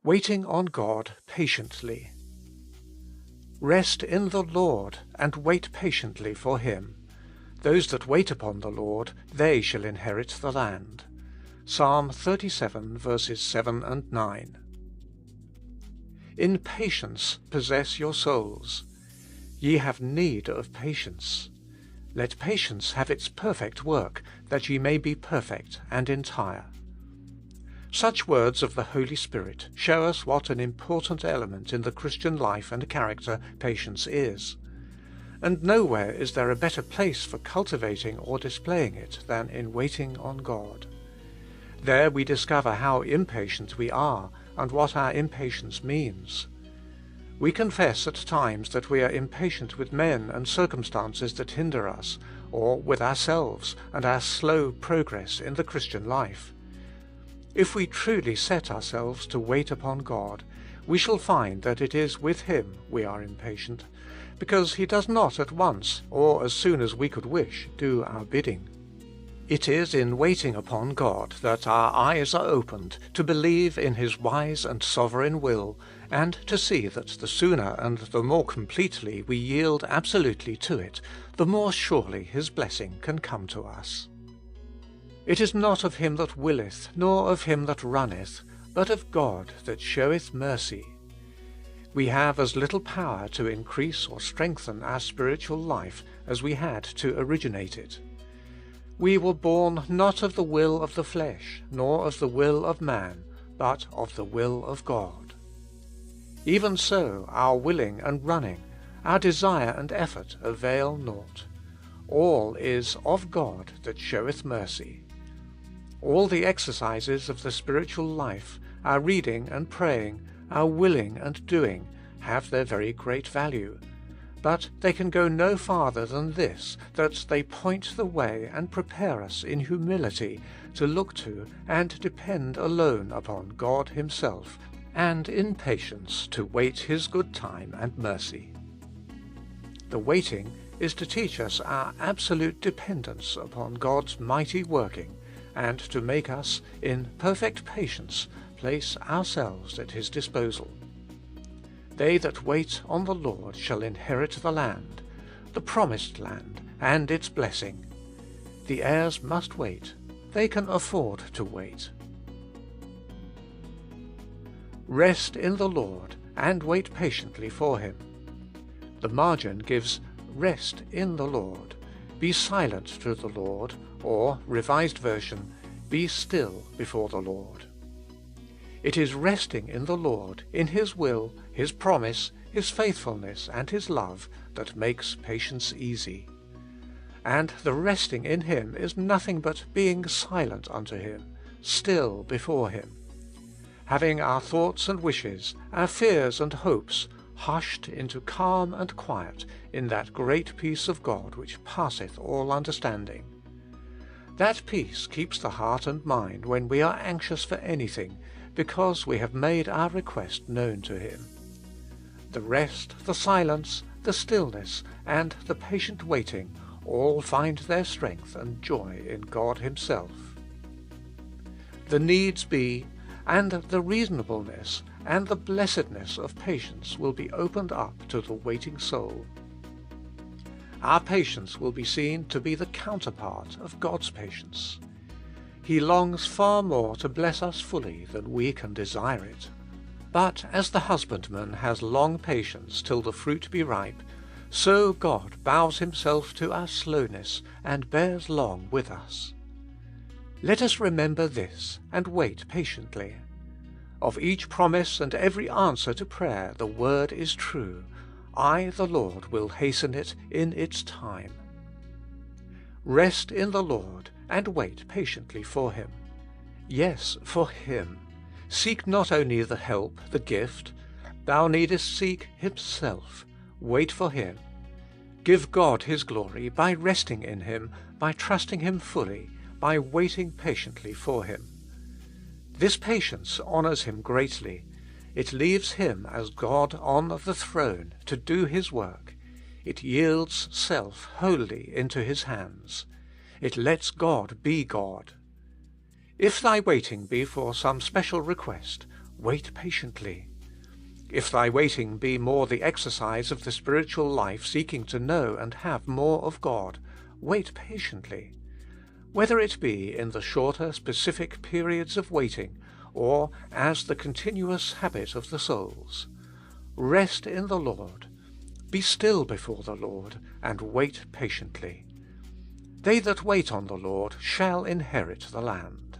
Waiting on God patiently. Rest in the Lord, and wait patiently for Him. Those that wait upon the Lord, they shall inherit the land. Psalm 37, verses 7 and 9. In patience possess your souls. Ye have need of patience. Let patience have its perfect work, that ye may be perfect and entire. Such words of the Holy Spirit show us what an important element in the Christian life and character patience is. And nowhere is there a better place for cultivating or displaying it than in waiting on God. There we discover how impatient we are and what our impatience means. We confess at times that we are impatient with men and circumstances that hinder us, or with ourselves and our slow progress in the Christian life. If we truly set ourselves to wait upon God, we shall find that it is with Him we are impatient, because He does not at once, or as soon as we could wish, do our bidding. It is in waiting upon God that our eyes are opened to believe in His wise and sovereign will, and to see that the sooner and the more completely we yield absolutely to it, the more surely His blessing can come to us. It is not of him that willeth, nor of him that runneth, but of God that showeth mercy. We have as little power to increase or strengthen our spiritual life as we had to originate it. We were born not of the will of the flesh, nor of the will of man, but of the will of God. Even so, our willing and running, our desire and effort avail naught. All is of God that showeth mercy. All the exercises of the spiritual life, our reading and praying, our willing and doing, have their very great value. But they can go no farther than this, that they point the way and prepare us in humility to look to and depend alone upon God Himself, and in patience to wait His good time and mercy. The waiting is to teach us our absolute dependence upon God's mighty working, and to make us, in perfect patience, place ourselves at His disposal. They that wait on the Lord shall inherit the land, the promised land, and its blessing. The heirs must wait. They can afford to wait. Rest in the Lord, and wait patiently for Him. The margin gives, rest in the Lord. Be silent to the Lord, or, Revised Version, be still before the Lord. It is resting in the Lord, in His will, His promise, His faithfulness, and His love that makes patience easy. And the resting in Him is nothing but being silent unto Him, still before Him. Having our thoughts and wishes, our fears and hopes, hushed into calm and quiet in that great peace of God which passeth all understanding. That peace keeps the heart and mind when we are anxious for anything, because we have made our request known to Him. The rest, the silence, the stillness, and the patient waiting all find their strength and joy in God Himself. The needs be, and the reasonableness, and the blessedness of patience will be opened up to the waiting soul. Our patience will be seen to be the counterpart of God's patience. He longs far more to bless us fully than we can desire it. But as the husbandman has long patience till the fruit be ripe, so God bows Himself to our slowness and bears long with us. Let us remember this and wait patiently. Of each promise and every answer to prayer the word is true. I, the Lord, will hasten it in its time. Rest in the Lord, and wait patiently for Him. Yes, for Him. Seek not only the help, the gift. Thou needest seek Himself. Wait for Him. Give God His glory by resting in Him, by trusting Him fully, by waiting patiently for Him. This patience honours Him greatly. It leaves Him as God on the throne to do His work. It yields self wholly into His hands. It lets God be God. If thy waiting be for some special request, wait patiently. If thy waiting be more the exercise of the spiritual life seeking to know and have more of God, wait patiently. Whether it be in the shorter specific periods of waiting, or as the continuous habit of the souls. Rest in the Lord. Be still before the Lord, and wait patiently. They that wait on the Lord shall inherit the land.